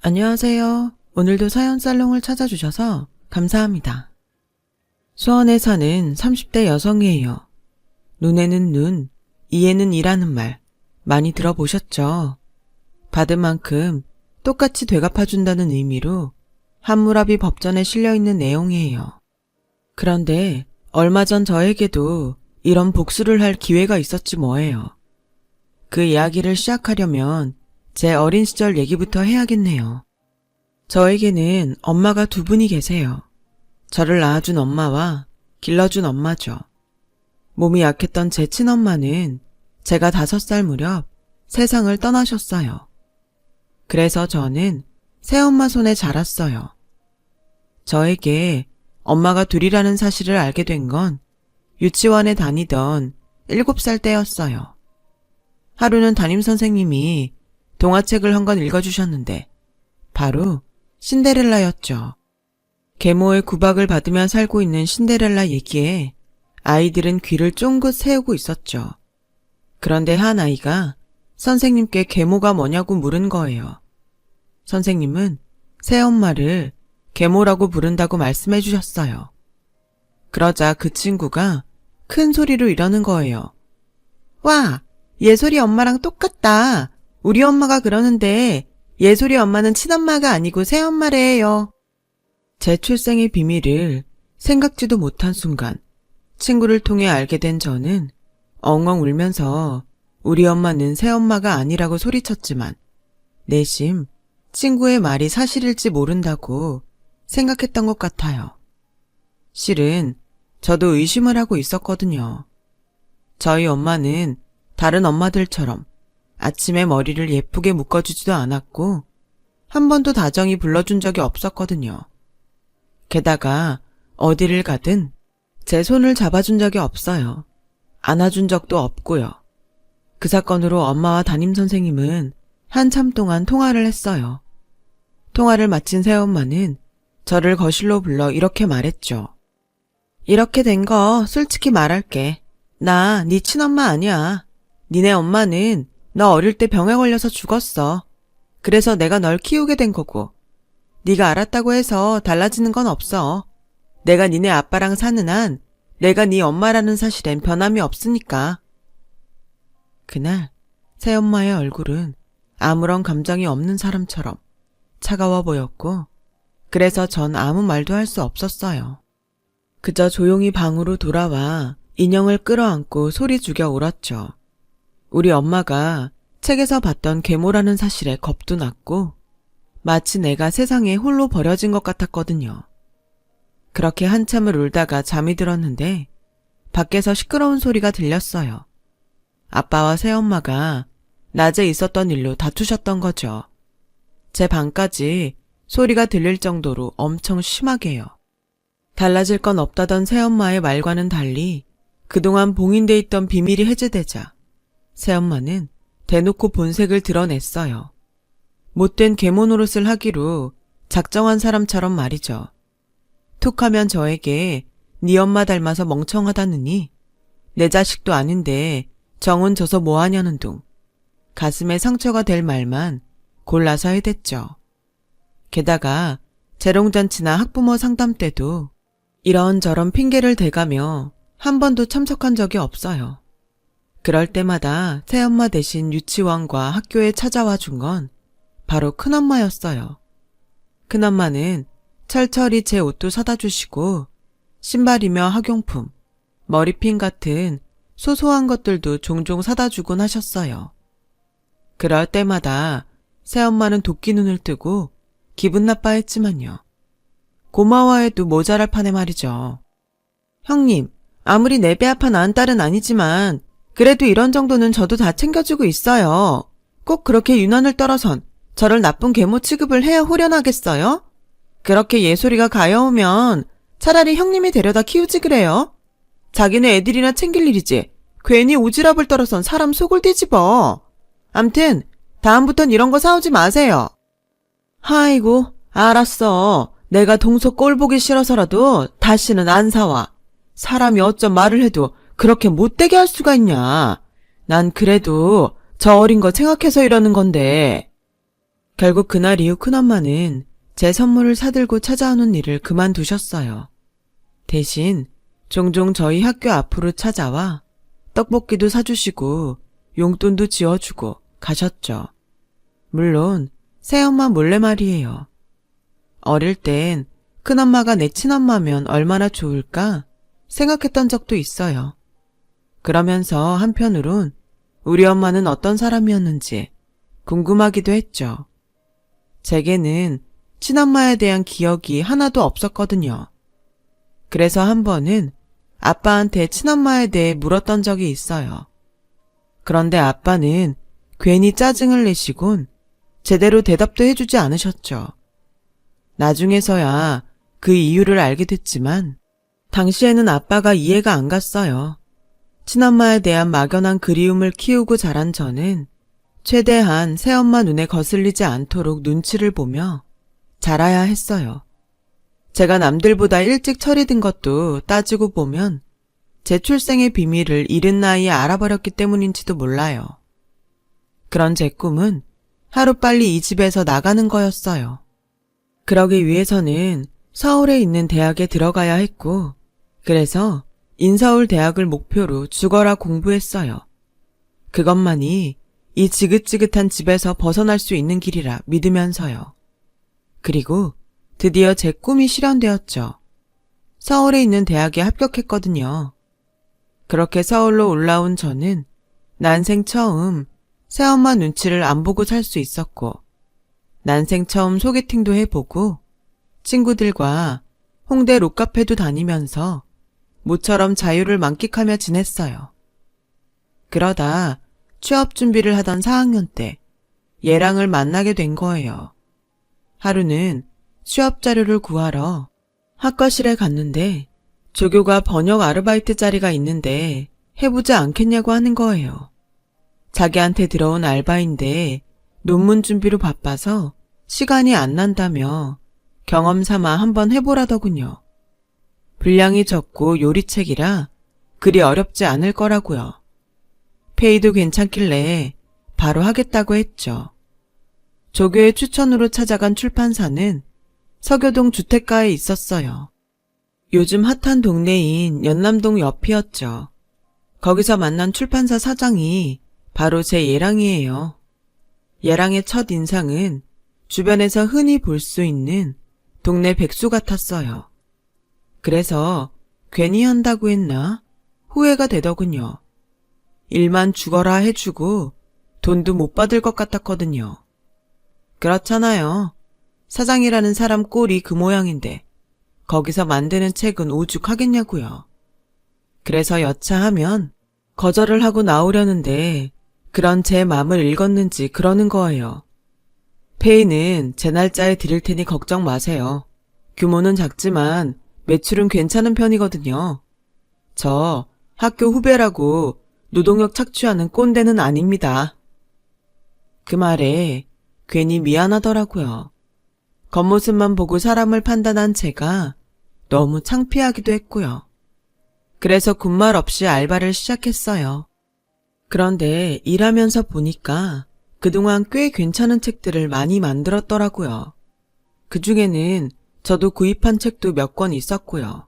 안녕하세요. 오늘도 사연 살롱을 찾아주셔서 감사합니다. 수원에 사는 30대 여성이에요. 눈에는 눈, 이에는 이라는 말 많이 들어보셨죠? 받은 만큼 똑같이 되갚아준다는 의미로 함무라비 법전에 실려있는 내용이에요. 그런데 얼마 전 저에게도 이런 복수를 할 기회가 있었지 뭐예요. 그 이야기를 시작하려면 제 어린 시절 얘기부터 해야겠네요. 저에게는 엄마가 두 분이 계세요. 저를 낳아준 엄마와 길러준 엄마죠. 몸이 약했던 제 친엄마는 제가 5살 무렵 세상을 떠나셨어요. 그래서 저는 새엄마 손에 자랐어요. 저에게 엄마가 둘이라는 사실을 알게 된 건 유치원에 다니던 7살 때였어요. 하루는 담임선생님이 동화책을 한 권 읽어주셨는데 바로 신데렐라였죠. 계모의 구박을 받으며 살고 있는 신데렐라 얘기에 아이들은 귀를 쫑긋 세우고 있었죠. 그런데 한 아이가 선생님께 계모가 뭐냐고 물은 거예요. 선생님은 새엄마를 계모라고 부른다고 말씀해 주셨어요. 그러자 그 친구가 큰 소리로 이러는 거예요. 와, 예솔이 엄마랑 똑같다. 우리 엄마가 그러는데 예솔이 엄마는 친엄마가 아니고 새엄마래요. 제 출생의 비밀을 생각지도 못한 순간 친구를 통해 알게 된 저는 엉엉 울면서 우리 엄마는 새엄마가 아니라고 소리쳤지만 내심 친구의 말이 사실일지 모른다고 생각했던 것 같아요. 실은 저도 의심을 하고 있었거든요. 저희 엄마는 다른 엄마들처럼 아침에 머리를 예쁘게 묶어주지도 않았고 한 번도 다정히 불러준 적이 없었거든요. 게다가 어디를 가든 제 손을 잡아준 적이 없어요. 안아준 적도 없고요. 그 사건으로 엄마와 담임선생님은 한참 동안 통화를 했어요. 통화를 마친 새엄마는 저를 거실로 불러 이렇게 말했죠. 이렇게 된 거 솔직히 말할게. 나 네 친엄마 아니야. 니네 엄마는 너 어릴 때 병에 걸려서 죽었어. 그래서 내가 널 키우게 된 거고. 네가 알았다고 해서 달라지는 건 없어. 내가 니네 아빠랑 사는 한 내가 네 엄마라는 사실엔 변함이 없으니까. 그날 새엄마의 얼굴은 아무런 감정이 없는 사람처럼 차가워 보였고 그래서 전 아무 말도 할 수 없었어요. 그저 조용히 방으로 돌아와 인형을 끌어안고 소리 죽여 울었죠. 우리 엄마가 책에서 봤던 계모라는 사실에 겁도 났고 마치 내가 세상에 홀로 버려진 것 같았거든요. 그렇게 한참을 울다가 잠이 들었는데 밖에서 시끄러운 소리가 들렸어요. 아빠와 새엄마가 낮에 있었던 일로 다투셨던 거죠. 제 방까지 소리가 들릴 정도로 엄청 심하게요. 달라질 건 없다던 새엄마의 말과는 달리 그동안 봉인돼 있던 비밀이 해제되자 새엄마는 대놓고 본색을 드러냈어요. 못된 계모 노릇을 하기로 작정한 사람처럼 말이죠. 툭하면 저에게 네 엄마 닮아서 멍청하다느니 내 자식도 아닌데 정은 줘서 뭐하냐는 둥 가슴에 상처가 될 말만 골라서 해댔죠. 게다가 재롱잔치나 학부모 상담 때도 이런저런 핑계를 대가며 한 번도 참석한 적이 없어요. 그럴 때마다 새엄마 대신 유치원과 학교에 찾아와 준 건 바로 큰엄마였어요. 큰엄마는 철철이 제 옷도 사다 주시고 신발이며 학용품, 머리핀 같은 소소한 것들도 종종 사다 주곤 하셨어요. 그럴 때마다 새엄마는 도끼 눈을 뜨고 기분 나빠했지만요. 고마워해도 모자랄 판에 말이죠. 형님, 아무리 내 배 아파 낳은 딸은 아니지만 그래도 이런 정도는 저도 다 챙겨주고 있어요. 꼭 그렇게 유난을 떨어선 저를 나쁜 계모 취급을 해야 호련하겠어요? 그렇게 예솔이가 가여우면 차라리 형님이 데려다 키우지 그래요? 자기네 애들이나 챙길 일이지 괜히 오지랖을 떨어선 사람 속을 뒤집어. 암튼 다음부턴 이런 거 사오지 마세요. 아이고, 알았어. 내가 동서 꼴 보기 싫어서라도 다시는 안 사와. 사람이 어쩜 말을 해도 그렇게 못되게 할 수가 있냐. 난 그래도 저 어린 거 생각해서 이러는 건데. 결국 그날 이후 큰엄마는 제 선물을 사들고 찾아오는 일을 그만두셨어요. 대신 종종 저희 학교 앞으로 찾아와 떡볶이도 사주시고 용돈도 지어주고 가셨죠. 물론 새엄마 몰래 말이에요. 어릴 땐 큰엄마가 내 친엄마면 얼마나 좋을까 생각했던 적도 있어요. 그러면서 한편으론 우리 엄마는 어떤 사람이었는지 궁금하기도 했죠. 제게는 친엄마에 대한 기억이 하나도 없었거든요. 그래서 한 번은 아빠한테 친엄마에 대해 물었던 적이 있어요. 그런데 아빠는 괜히 짜증을 내시곤 제대로 대답도 해주지 않으셨죠. 나중에서야 그 이유를 알게 됐지만 당시에는 아빠가 이해가 안 갔어요. 친엄마에 대한 막연한 그리움을 키우고 자란 저는 최대한 새엄마 눈에 거슬리지 않도록 눈치를 보며 자라야 했어요. 제가 남들보다 일찍 철이 든 것도 따지고 보면 제 출생의 비밀을 이른 나이에 알아버렸기 때문인지도 몰라요. 그런 제 꿈은 하루빨리 이 집에서 나가는 거였어요. 그러기 위해서는 서울에 있는 대학에 들어가야 했고, 그래서 인서울 대학을 목표로 죽어라 공부했어요. 그것만이 이 지긋지긋한 집에서 벗어날 수 있는 길이라 믿으면서요. 그리고 드디어 제 꿈이 실현되었죠. 서울에 있는 대학에 합격했거든요. 그렇게 서울로 올라온 저는 난생 처음 새엄마 눈치를 안 보고 살 수 있었고, 난생 처음 소개팅도 해보고 친구들과 홍대 롯카페도 다니면서 모처럼 자유를 만끽하며 지냈어요. 그러다 취업 준비를 하던 4학년 때 얘랑을 만나게 된 거예요. 하루는 취업 자료를 구하러 학과실에 갔는데 조교가 번역 아르바이트 자리가 있는데 해보지 않겠냐고 하는 거예요. 자기한테 들어온 알바인데 논문 준비로 바빠서 시간이 안 난다며 경험 삼아 한번 해보라더군요. 분량이 적고 요리책이라 그리 어렵지 않을 거라고요. 페이도 괜찮길래 바로 하겠다고 했죠. 조교의 추천으로 찾아간 출판사는 서교동 주택가에 있었어요. 요즘 핫한 동네인 연남동 옆이었죠. 거기서 만난 출판사 사장이 바로 제 예랑이에요. 예랑의 첫 인상은 주변에서 흔히 볼 수 있는 동네 백수 같았어요. 그래서 괜히 한다고 했나 후회가 되더군요. 일만 죽어라 해주고 돈도 못 받을 것 같았거든요. 그렇잖아요. 사장이라는 사람 꼴이 그 모양인데 거기서 만드는 책은 오죽하겠냐고요. 그래서 여차하면 거절을 하고 나오려는데 그런 제 마음을 읽었는지 그러는 거예요. 페이는 제 날짜에 드릴 테니 걱정 마세요. 규모는 작지만 매출은 괜찮은 편이거든요. 저 학교 후배라고 노동력 착취하는 꼰대는 아닙니다. 그 말에 괜히 미안하더라고요. 겉모습만 보고 사람을 판단한 제가 너무 창피하기도 했고요. 그래서 군말 없이 알바를 시작했어요. 그런데 일하면서 보니까 그동안 꽤 괜찮은 책들을 많이 만들었더라고요. 그중에는 저도 구입한 책도 몇 권 있었고요.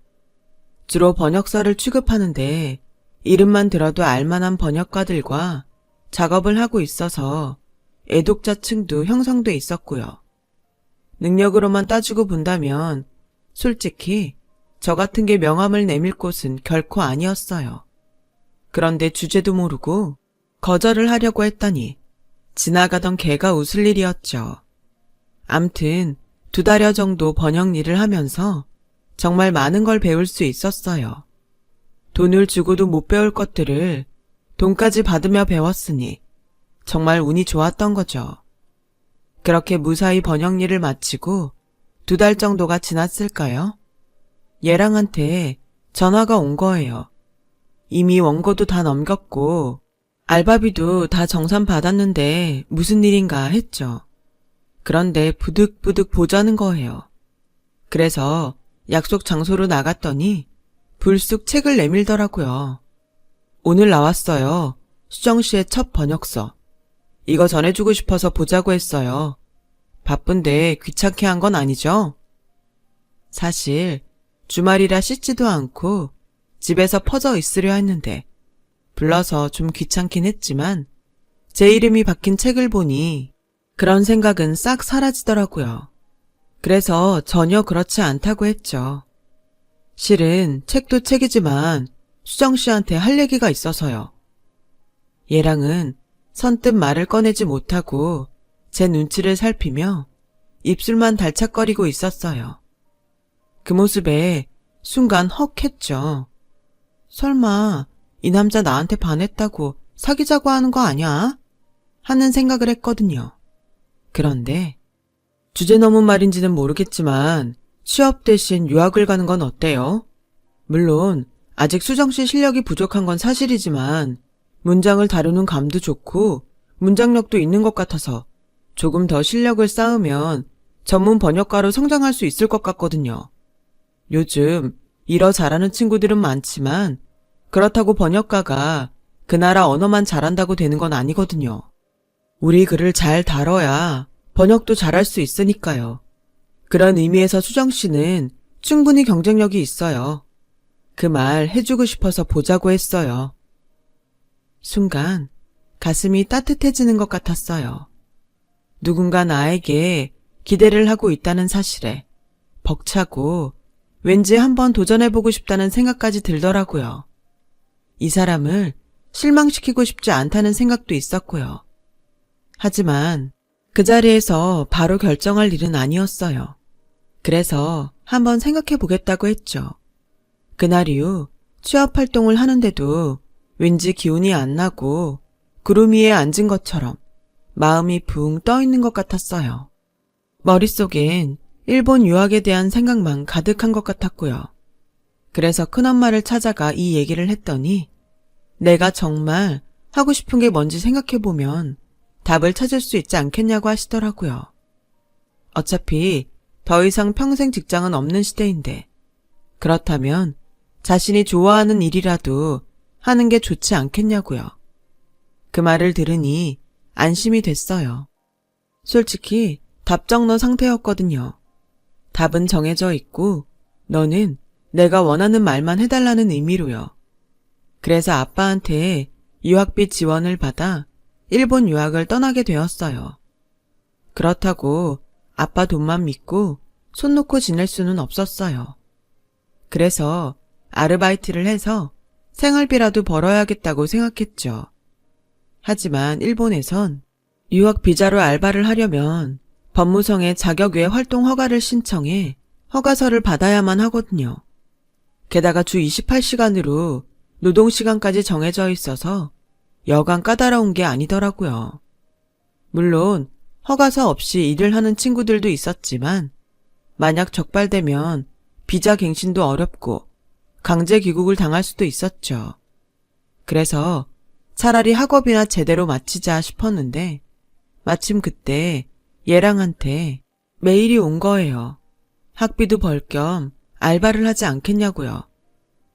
주로 번역서를 취급하는데 이름만 들어도 알만한 번역가들과 작업을 하고 있어서 애독자층도 형성돼 있었고요. 능력으로만 따지고 본다면 솔직히 저 같은 게 명함을 내밀 곳은 결코 아니었어요. 그런데 주제도 모르고 거절을 하려고 했더니 지나가던 개가 웃을 일이었죠. 암튼 2달여 정도 번역 일을 하면서 정말 많은 걸 배울 수 있었어요. 돈을 주고도 못 배울 것들을 돈까지 받으며 배웠으니 정말 운이 좋았던 거죠. 그렇게 무사히 번역 일을 마치고 2달 정도가 지났을까요? 얘랑한테 전화가 온 거예요. 이미 원고도 다 넘겼고 알바비도 다 정산 받았는데 무슨 일인가 했죠. 그런데 부득부득 보자는 거예요. 그래서 약속 장소로 나갔더니 불쑥 책을 내밀더라고요. 오늘 나왔어요. 수정씨의 첫 번역서. 이거 전해주고 싶어서 보자고 했어요. 바쁜데 귀찮게 한 건 아니죠? 사실 주말이라 씻지도 않고 집에서 퍼져 있으려 했는데 불러서 좀 귀찮긴 했지만 제 이름이 박힌 책을 보니 그런 생각은 싹 사라지더라고요. 그래서 전혀 그렇지 않다고 했죠. 실은 책도 책이지만 수정 씨한테 할 얘기가 있어서요. 얘랑은 선뜻 말을 꺼내지 못하고 제 눈치를 살피며 입술만 달착거리고 있었어요. 그 모습에 순간 헉 했죠. 설마 이 남자 나한테 반했다고 사귀자고 하는 거 아니야? 하는 생각을 했거든요. 그런데 주제 넘은 말인지는 모르겠지만 취업 대신 유학을 가는 건 어때요? 물론 아직 수정씨 실력이 부족한 건 사실이지만 문장을 다루는 감도 좋고 문장력도 있는 것 같아서 조금 더 실력을 쌓으면 전문 번역가로 성장할 수 있을 것 같거든요. 요즘 일어 잘하는 친구들은 많지만 그렇다고 번역가가 그 나라 언어만 잘한다고 되는 건 아니거든요. 우리 글을 잘 다뤄야 번역도 잘할 수 있으니까요. 그런 의미에서 수정 씨는 충분히 경쟁력이 있어요. 그 말 해주고 싶어서 보자고 했어요. 순간 가슴이 따뜻해지는 것 같았어요. 누군가 나에게 기대를 하고 있다는 사실에 벅차고 왠지 한번 도전해보고 싶다는 생각까지 들더라고요. 이 사람을 실망시키고 싶지 않다는 생각도 있었고요. 하지만 그 자리에서 바로 결정할 일은 아니었어요. 그래서 한번 생각해 보겠다고 했죠. 그날 이후 취업 활동을 하는데도 왠지 기운이 안 나고 구름 위에 앉은 것처럼 마음이 붕 떠 있는 것 같았어요. 머릿속엔 일본 유학에 대한 생각만 가득한 것 같았고요. 그래서 큰엄마를 찾아가 이 얘기를 했더니 내가 정말 하고 싶은 게 뭔지 생각해보면 답을 찾을 수 있지 않겠냐고 하시더라고요. 어차피 더 이상 평생 직장은 없는 시대인데 그렇다면 자신이 좋아하는 일이라도 하는 게 좋지 않겠냐고요. 그 말을 들으니 안심이 됐어요. 솔직히 답정너 상태였거든요. 답은 정해져 있고 너는 내가 원하는 말만 해달라는 의미로요. 그래서 아빠한테 유학비 지원을 받아 일본 유학을 떠나게 되었어요. 그렇다고 아빠 돈만 믿고 손 놓고 지낼 수는 없었어요. 그래서 아르바이트를 해서 생활비라도 벌어야겠다고 생각했죠. 하지만 일본에선 유학 비자로 알바를 하려면 법무성에 자격 외 활동 허가를 신청해 허가서를 받아야만 하거든요. 게다가 주 28시간으로 노동시간까지 정해져 있어서 여간 까다로운 게 아니더라고요. 물론 허가서 없이 일을 하는 친구들도 있었지만 만약 적발되면 비자 갱신도 어렵고 강제 귀국을 당할 수도 있었죠. 그래서 차라리 학업이나 제대로 마치자 싶었는데 마침 그때 얘랑한테 메일이 온 거예요. 학비도 벌 겸 알바를 하지 않겠냐고요.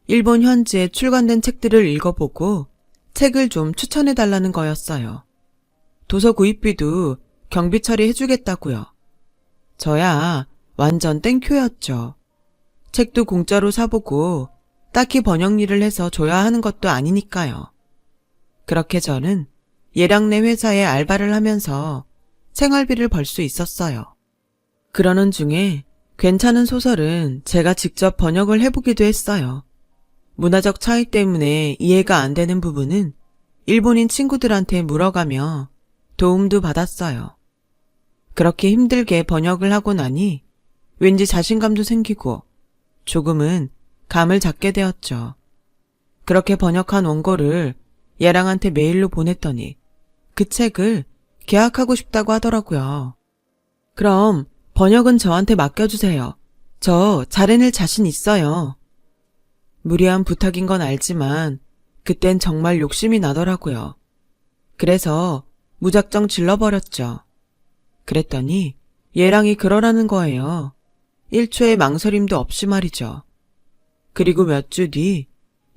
일본 현지에 출간된 책들을 읽어보고 책을 좀 추천해달라는 거였어요. 도서 구입비도 경비 처리해주겠다고요. 저야 완전 땡큐였죠. 책도 공짜로 사보고 딱히 번역 일을 해서 줘야 하는 것도 아니니까요. 그렇게 저는 얘랑네 회사에 알바를 하면서 생활비를 벌 수 있었어요. 그러는 중에 괜찮은 소설은 제가 직접 번역을 해보기도 했어요. 문화적 차이 때문에 이해가 안 되는 부분은 일본인 친구들한테 물어가며 도움도 받았어요. 그렇게 힘들게 번역을 하고 나니 왠지 자신감도 생기고 조금은 감을 잡게 되었죠. 그렇게 번역한 원고를 얘랑한테 메일로 보냈더니 그 책을 계약하고 싶다고 하더라고요. 그럼 번역은 저한테 맡겨주세요. 저 잘해낼 자신 있어요. 무리한 부탁인 건 알지만 그땐 정말 욕심이 나더라고요. 그래서 무작정 질러버렸죠. 그랬더니 얘랑이 그러라는 거예요. 1초의 망설임도 없이 말이죠. 그리고 몇 주 뒤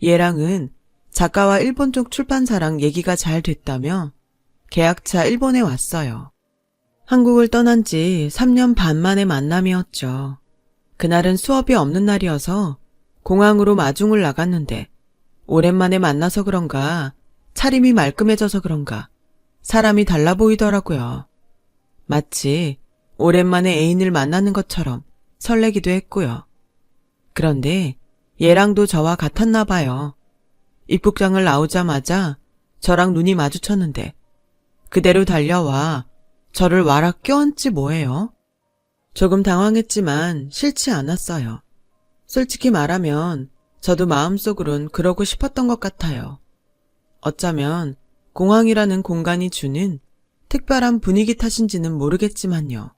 얘랑은 작가와 일본 쪽 출판사랑 얘기가 잘 됐다며 계약차 일본에 왔어요. 한국을 떠난 지 3년 반 만의 만남이었죠. 그날은 수업이 없는 날이어서 공항으로 마중을 나갔는데 오랜만에 만나서 그런가 차림이 말끔해져서 그런가 사람이 달라 보이더라고요. 마치 오랜만에 애인을 만나는 것처럼 설레기도 했고요. 그런데 얘랑도 저와 같았나 봐요. 입국장을 나오자마자 저랑 눈이 마주쳤는데 그대로 달려와 저를 와락 껴안지 뭐예요? 조금 당황했지만 싫지 않았어요. 솔직히 말하면 저도 마음속으론 그러고 싶었던 것 같아요. 어쩌면 공항이라는 공간이 주는 특별한 분위기 탓인지는 모르겠지만요.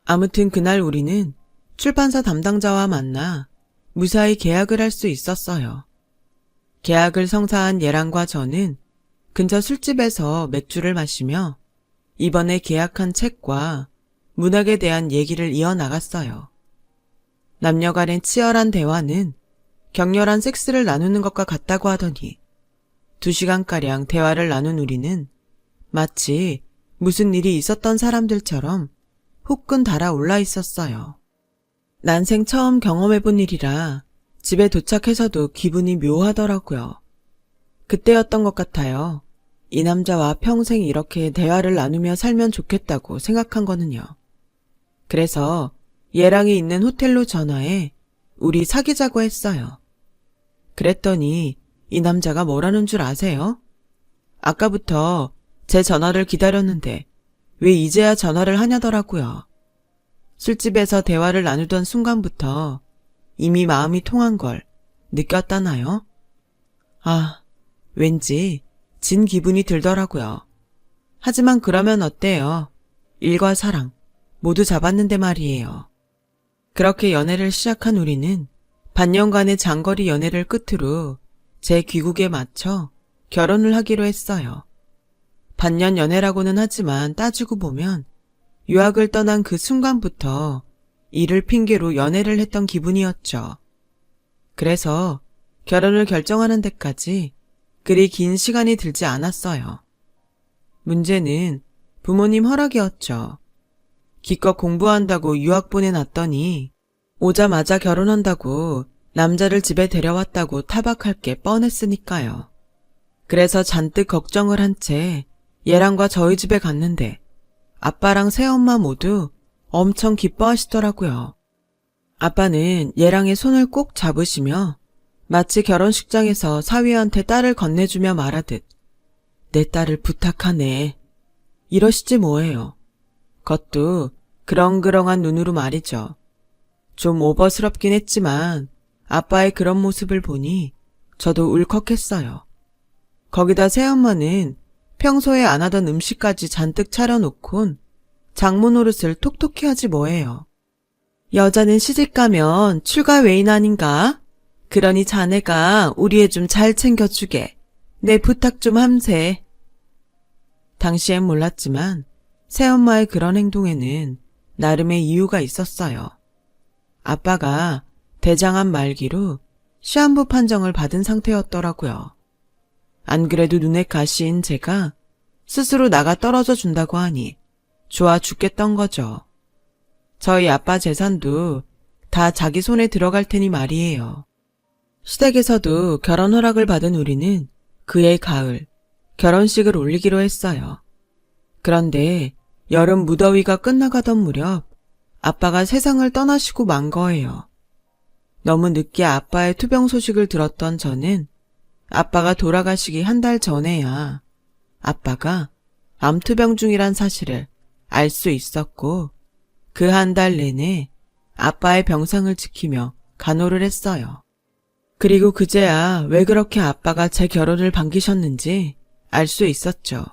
아무튼 그날 우리는 출판사 담당자와 만나 무사히 계약을 할 수 있었어요. 계약을 성사한 얘랑과 저는 근처 술집에서 맥주를 마시며 이번에 계약한 책과 문학에 대한 얘기를 이어나갔어요. 남녀 간의 치열한 대화는 격렬한 섹스를 나누는 것과 같다고 하더니 2시간가량 대화를 나눈 우리는 마치 무슨 일이 있었던 사람들처럼 후끈 달아올라 있었어요. 난생 처음 경험해본 일이라 집에 도착해서도 기분이 묘하더라고요. 그때였던 것 같아요. 이 남자와 평생 이렇게 대화를 나누며 살면 좋겠다고 생각한 거는요. 그래서 얘랑이 있는 호텔로 전화해 우리 사귀자고 했어요. 그랬더니 이 남자가 뭐라는 줄 아세요? 아까부터 제 전화를 기다렸는데 왜 이제야 전화를 하냐더라고요. 술집에서 대화를 나누던 순간부터 이미 마음이 통한 걸 느꼈다나요? 아, 왠지 진 기분이 들더라고요. 하지만 그러면 어때요? 일과 사랑 모두 잡았는데 말이에요. 그렇게 연애를 시작한 우리는 반년간의 장거리 연애를 끝으로 제 귀국에 맞춰 결혼을 하기로 했어요. 반년 연애라고는 하지만 따지고 보면 유학을 떠난 그 순간부터 일을 핑계로 연애를 했던 기분이었죠. 그래서 결혼을 결정하는 데까지 그리 긴 시간이 들지 않았어요. 문제는 부모님 허락이었죠. 기껏 공부한다고 유학 보내놨더니 오자마자 결혼한다고 남자를 집에 데려왔다고 타박할 게 뻔했으니까요. 그래서 잔뜩 걱정을 한 채 얘랑과 저희 집에 갔는데 아빠랑 새엄마 모두 엄청 기뻐하시더라고요. 아빠는 얘랑의 손을 꼭 잡으시며 마치 결혼식장에서 사위한테 딸을 건네주며 말하듯 내 딸을 부탁하네 이러시지 뭐예요. 그것도 그렁그렁한 눈으로 말이죠. 좀 오버스럽긴 했지만 아빠의 그런 모습을 보니 저도 울컥했어요. 거기다 새엄마는 평소에 안 하던 음식까지 잔뜩 차려놓곤 장모 노릇을 톡톡히 하지 뭐예요. 여자는 시집가면 출가 외인 아닌가? 그러니 자네가 우리 애 좀 잘 챙겨주게. 내 부탁 좀 함세. 당시엔 몰랐지만 새엄마의 그런 행동에는 나름의 이유가 있었어요. 아빠가 대장암 말기로 시한부 판정을 받은 상태였더라고요. 안 그래도 눈에 가시인 제가 스스로 나가 떨어져 준다고 하니 좋아 죽겠던 거죠. 저희 아빠 재산도 다 자기 손에 들어갈 테니 말이에요. 시댁에서도 결혼 허락을 받은 우리는 그해 가을 결혼식을 올리기로 했어요. 그런데 여름 무더위가 끝나가던 무렵 아빠가 세상을 떠나시고 만 거예요. 너무 늦게 아빠의 투병 소식을 들었던 저는 아빠가 돌아가시기 한 달 전에야 아빠가 암투병 중이란 사실을 알 수 있었고 그 한 달 내내 아빠의 병상을 지키며 간호를 했어요. 그리고 그제야 왜 그렇게 아빠가 제 결혼을 반기셨는지 알 수 있었죠.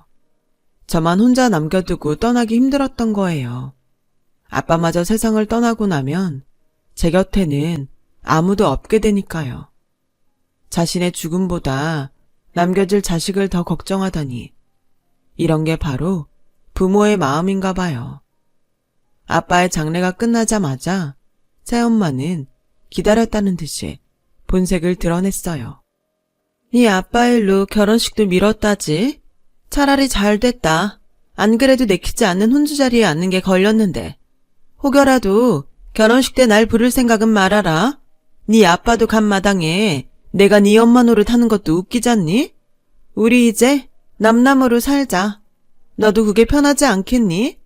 저만 혼자 남겨두고 떠나기 힘들었던 거예요. 아빠마저 세상을 떠나고 나면 제 곁에는 아무도 없게 되니까요. 자신의 죽음보다 남겨질 자식을 더 걱정하다니 이런 게 바로 부모의 마음인가 봐요. 아빠의 장례가 끝나자마자 새엄마는 기다렸다는 듯이 본색을 드러냈어요. 네 아빠 일로 결혼식도 미뤘다지? 차라리 잘 됐다. 안 그래도 내키지 않는 혼주 자리에 앉는 게 걸렸는데. 혹여라도 결혼식 때 날 부를 생각은 말아라. 네 아빠도 간 마당에 내가 네 엄마 노릇하는 것도 웃기잖니? 우리 이제 남남으로 살자. 너도 그게 편하지 않겠니?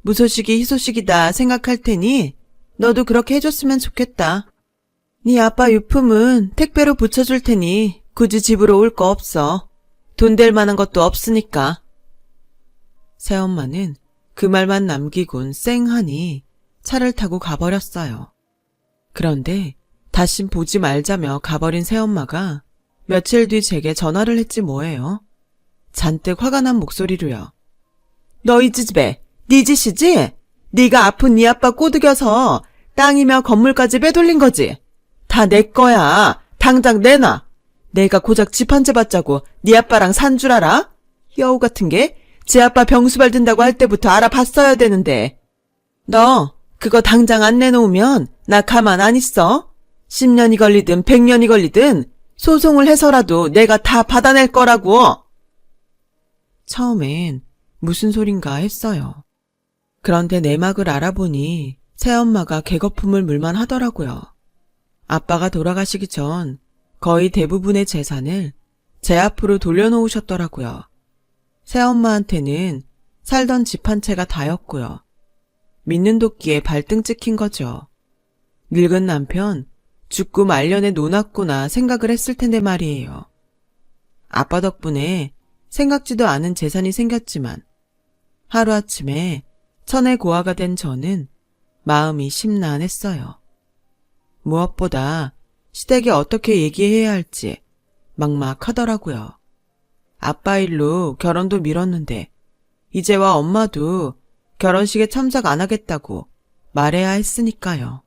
무소식이 희소식이다 생각할 테니 너도 그렇게 해줬으면 좋겠다. 네 아빠 유품은 택배로 붙여줄 테니 굳이 집으로 올 거 없어. 돈 될 만한 것도 없으니까. 새엄마는 그 말만 남기곤 쌩하니 차를 타고 가버렸어요. 그런데 다시 보지 말자며 가버린 새엄마가 며칠 뒤 제게 전화를 했지 뭐예요. 잔뜩 화가 난 목소리로요. 너 이 집에 네 짓이지? 네가 아픈 네 아빠 꼬드겨서 땅이며 건물까지 빼돌린 거지? 다 내 거야. 당장 내놔. 내가 고작 집 한 채 받자고 네 아빠랑 산 줄 알아? 여우 같은 게 제 아빠 병수발 든다고 할 때부터 알아봤어야 되는데. 너 그거 당장 안 내놓으면 나 가만 안 있어. 10년이 걸리든 100년이 걸리든 소송을 해서라도 내가 다 받아낼 거라고. 처음엔 무슨 소린가 했어요. 그런데 내막을 알아보니 새엄마가 개거품을 물만 하더라고요. 아빠가 돌아가시기 전 거의 대부분의 재산을 제 앞으로 돌려놓으셨더라고요. 새엄마한테는 살던 집 한 채가 다였고요. 믿는 도끼에 발등 찍힌 거죠. 늙은 남편 죽고 말년에 노났구나 생각을 했을 텐데 말이에요. 아빠 덕분에 생각지도 않은 재산이 생겼지만 하루아침에 천의 고아가 된 저는 마음이 심란했어요. 무엇보다 시댁에 어떻게 얘기해야 할지 막막하더라고요. 아빠 일로 결혼도 미뤘는데 이제와 엄마도 결혼식에 참석 안 하겠다고 말해야 했으니까요.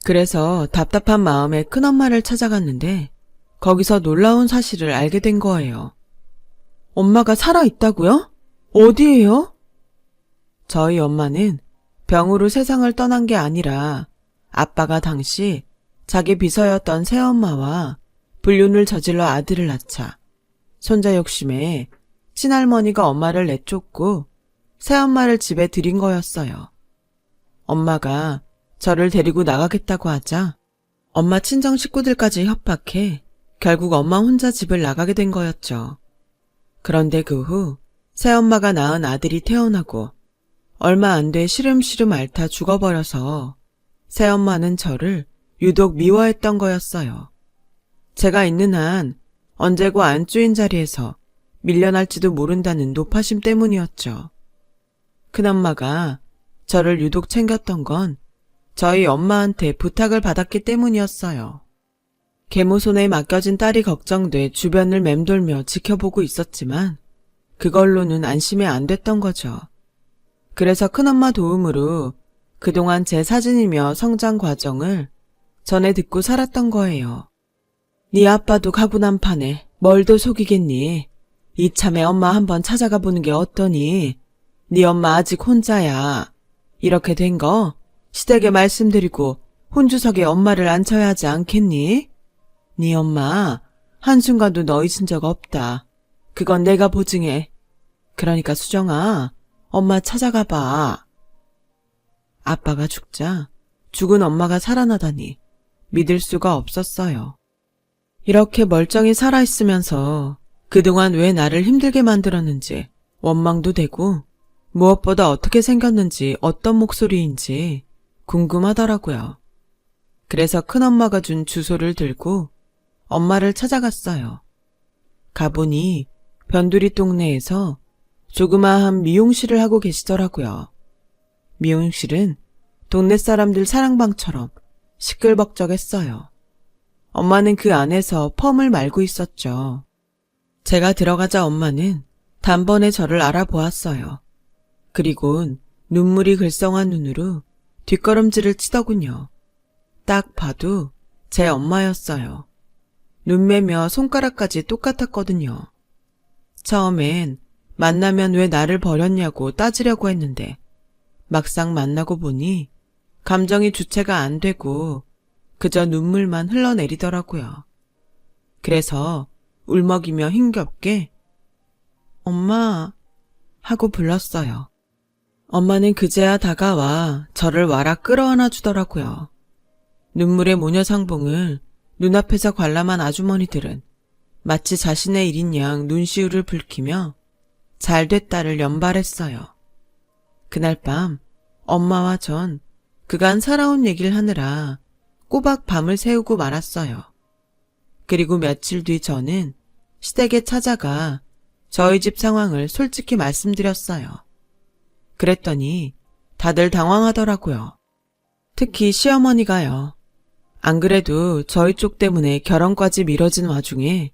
그래서 답답한 마음에 큰엄마를 찾아갔는데 거기서 놀라운 사실을 알게 된 거예요. 엄마가 살아있다고요? 어디에요? 저희 엄마는 병으로 세상을 떠난 게 아니라 아빠가 당시 자기 비서였던 새엄마와 불륜을 저질러 아들을 낳자 손자 욕심에 친할머니가 엄마를 내쫓고 새엄마를 집에 들인 거였어요. 엄마가 저를 데리고 나가겠다고 하자 엄마 친정 식구들까지 협박해 결국 엄마 혼자 집을 나가게 된 거였죠. 그런데 그 후 새엄마가 낳은 아들이 태어나고 얼마 안 돼 시름시름 앓다 죽어버려서 새엄마는 저를 유독 미워했던 거였어요. 제가 있는 한 언제고 안주인 자리에서 밀려날지도 모른다는 노파심 때문이었죠. 큰엄마가 저를 유독 챙겼던 건 저희 엄마한테 부탁을 받았기 때문이었어요. 계모 손에 맡겨진 딸이 걱정돼 주변을 맴돌며 지켜보고 있었지만 그걸로는 안심이 안 됐던 거죠. 그래서 큰엄마 도움으로 그동안 제 사진이며 성장 과정을 전해 듣고 살았던 거예요. 네 아빠도 가고 난 판에 뭘 더 속이겠니? 이참에 엄마 한번 찾아가 보는 게 어떠니? 네 엄마 아직 혼자야. 이렇게 된 거 시댁에 말씀드리고 혼주석에 엄마를 앉혀야 하지 않겠니? 네 엄마 한순간도 너 잊은 적 없다. 그건 내가 보증해. 그러니까 수정아, 엄마 찾아가 봐. 아빠가 죽자 죽은 엄마가 살아나다니 믿을 수가 없었어요. 이렇게 멀쩡히 살아있으면서 그동안 왜 나를 힘들게 만들었는지 원망도 되고 무엇보다 어떻게 생겼는지 어떤 목소리인지 궁금하더라고요. 그래서 큰엄마가 준 주소를 들고 엄마를 찾아갔어요. 가보니 변두리 동네에서 조그마한 미용실을 하고 계시더라고요. 미용실은 동네 사람들 사랑방처럼 시끌벅적했어요. 엄마는 그 안에서 펌을 말고 있었죠. 제가 들어가자 엄마는 단번에 저를 알아보았어요. 그리곤 눈물이 글썽한 눈으로 뒷걸음질을 치더군요. 딱 봐도 제 엄마였어요. 눈매며 손가락까지 똑같았거든요. 처음엔 만나면 왜 나를 버렸냐고 따지려고 했는데 막상 만나고 보니 감정이 주체가 안 되고 그저 눈물만 흘러내리더라고요. 그래서 울먹이며 힘겹게 엄마, 하고 불렀어요. 엄마는 그제야 다가와 저를 와라 끌어안아 주더라고요. 눈물의 모녀상봉을 눈앞에서 관람한 아주머니들은 마치 자신의 일인 양 눈시울을 붉히며 잘됐다를 연발했어요. 그날 밤 엄마와 전 그간 살아온 얘기를 하느라 꼬박 밤을 새우고 말았어요. 그리고 며칠 뒤 저는 시댁에 찾아가 저희 집 상황을 솔직히 말씀드렸어요. 그랬더니 다들 당황하더라고요. 특히 시어머니가요. 안 그래도 저희 쪽 때문에 결혼까지 미뤄진 와중에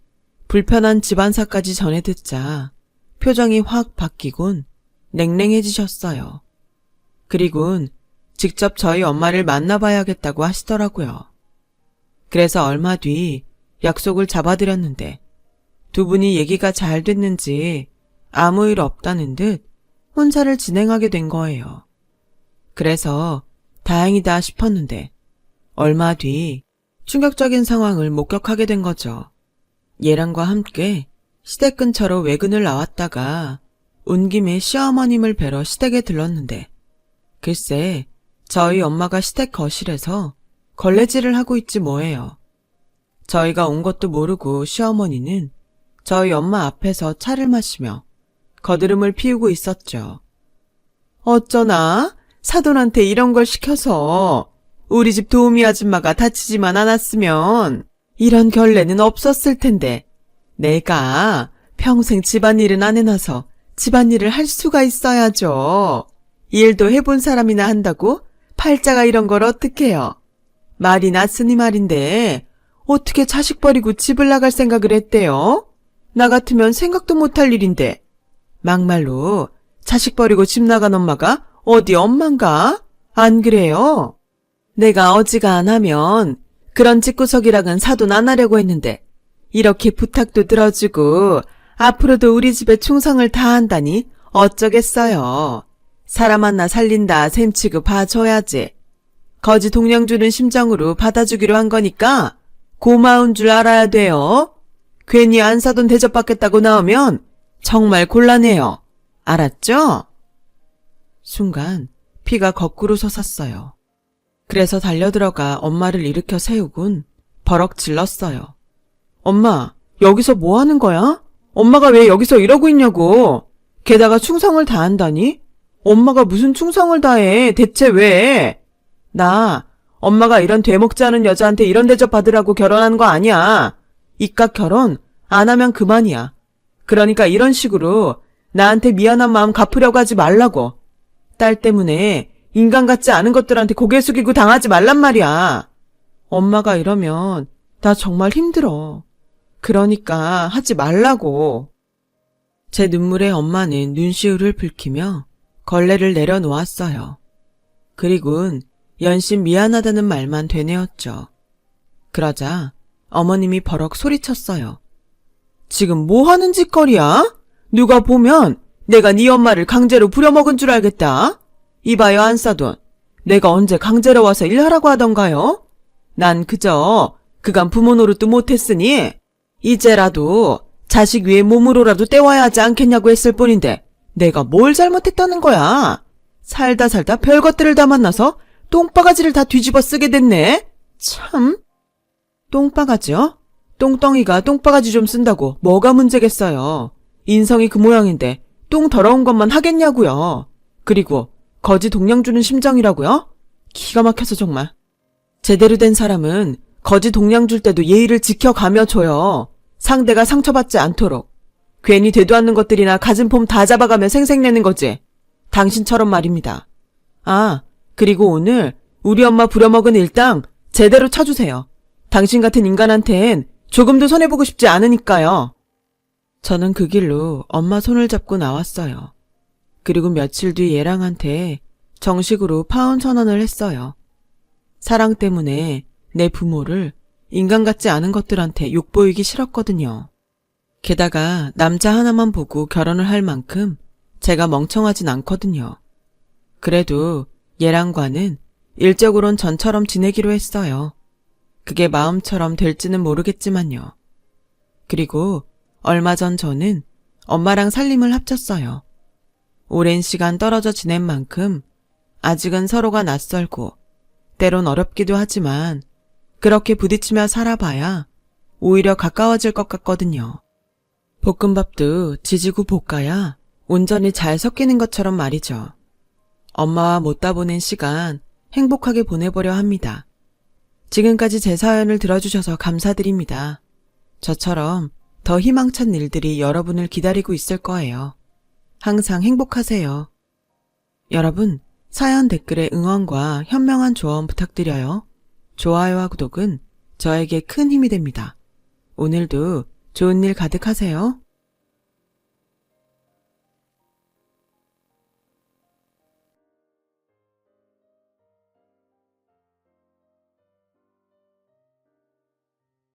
불편한 집안사까지 전해 듣자 표정이 확 바뀌곤 냉랭해지셨어요. 그리곤 직접 저희 엄마를 만나봐야겠다고 하시더라고요. 그래서 얼마 뒤 약속을 잡아드렸는데 두 분이 얘기가 잘 됐는지 아무 일 없다는 듯 혼사를 진행하게 된 거예요. 그래서 다행이다 싶었는데 얼마 뒤 충격적인 상황을 목격하게 된 거죠. 예랑과 함께 시댁 근처로 외근을 나왔다가 온 김에 시어머님을 뵈러 시댁에 들렀는데 글쎄 저희 엄마가 시댁 거실에서 걸레질을 하고 있지 뭐예요. 저희가 온 것도 모르고 시어머니는 저희 엄마 앞에서 차를 마시며 거드름을 피우고 있었죠. 어쩌나 사돈한테 이런 걸 시켜서 우리 집 도우미 아줌마가 다치지만 않았으면 이런 결례는 없었을 텐데 내가 평생 집안일은 안 해놔서 집안일을 할 수가 있어야죠. 일도 해본 사람이나 한다고 팔자가 이런 걸 어떡해요. 말이 났으니 말인데 어떻게 자식 버리고 집을 나갈 생각을 했대요? 나 같으면 생각도 못할 일인데 막말로 자식 버리고 집 나간 엄마가 어디 엄만가? 안 그래요? 내가 어지간하면 그런 집구석이랑은 사돈 안 하려고 했는데 이렇게 부탁도 들어주고 앞으로도 우리 집에 충성을 다한다니 어쩌겠어요. 사람 하나 살린다 셈치고 봐줘야지. 거지 동량 주는 심정으로 받아주기로 한 거니까 고마운 줄 알아야 돼요. 괜히 안사돈 대접받겠다고 나오면 정말 곤란해요. 알았죠? 순간 피가 거꾸로 솟았어요. 그래서 달려들어가 엄마를 일으켜 세우곤 버럭 질렀어요. 엄마, 여기서 뭐 하는 거야? 엄마가 왜 여기서 이러고 있냐고. 게다가 충성을 다한다니? 엄마가 무슨 충성을 다해? 대체 왜? 나 엄마가 이런 되먹지 않은 여자한테 이런 대접 받으라고 결혼한 거 아니야. 이깟 결혼 안 하면 그만이야. 그러니까 이런 식으로 나한테 미안한 마음 갚으려고 하지 말라고. 딸 때문에 인간 같지 않은 것들한테 고개 숙이고 당하지 말란 말이야. 엄마가 이러면 나 정말 힘들어. 그러니까 하지 말라고. 제 눈물에 엄마는 눈시울을 붉히며 걸레를 내려놓았어요. 그리곤 연신 미안하다는 말만 되뇌었죠. 그러자 어머님이 버럭 소리쳤어요. 지금 뭐 하는 짓거리야? 누가 보면 내가 네 엄마를 강제로 부려먹은 줄 알겠다. 이봐요 안사돈. 내가 언제 강제로 와서 일하라고 하던가요? 난 그저 그간 부모 노릇도 못했으니 이제라도 자식 위에 몸으로라도 때워야 하지 않겠냐고 했을 뿐인데 내가 뭘 잘못했다는 거야. 살다 별것들을 다 만나서 똥바가지를 다 뒤집어 쓰게 됐네. 참. 똥바가지요? 똥덩이가 똥바가지 좀 쓴다고 뭐가 문제겠어요. 인성이 그 모양인데 똥 더러운 것만 하겠냐고요. 그리고 거지 동량 주는 심정이라고요? 기가 막혀서 정말. 제대로 된 사람은 거지 동량 줄 때도 예의를 지켜가며 줘요. 상대가 상처받지 않도록. 괜히 되도 않는 것들이나 가진 폼 다 잡아가며 생색내는 거지. 당신처럼 말입니다. 아, 그리고 오늘 우리 엄마 부려먹은 일당 제대로 쳐주세요. 당신 같은 인간한텐 조금도 손해보고 싶지 않으니까요. 저는 그 길로 엄마 손을 잡고 나왔어요. 그리고 며칠 뒤 예랑한테 정식으로 파혼 선언을 했어요. 사랑 때문에 내 부모를 인간 같지 않은 것들한테 욕보이기 싫었거든요. 게다가 남자 하나만 보고 결혼을 할 만큼 제가 멍청하진 않거든요. 그래도 얘랑과는 일적으론 전처럼 지내기로 했어요. 그게 마음처럼 될지는 모르겠지만요. 그리고 얼마 전 저는 엄마랑 살림을 합쳤어요. 오랜 시간 떨어져 지낸 만큼 아직은 서로가 낯설고 때론 어렵기도 하지만 그렇게 부딪히며 살아봐야 오히려 가까워질 것 같거든요. 볶음밥도 지지고 볶아야 온전히 잘 섞이는 것처럼 말이죠. 엄마와 못다 보낸 시간 행복하게 보내보려 합니다. 지금까지 제 사연을 들어주셔서 감사드립니다. 저처럼 더 희망찬 일들이 여러분을 기다리고 있을 거예요. 항상 행복하세요. 여러분, 사연 댓글에 응원과 현명한 조언 부탁드려요. 좋아요와 구독은 저에게 큰 힘이 됩니다. 오늘도 좋은 일 가득하세요.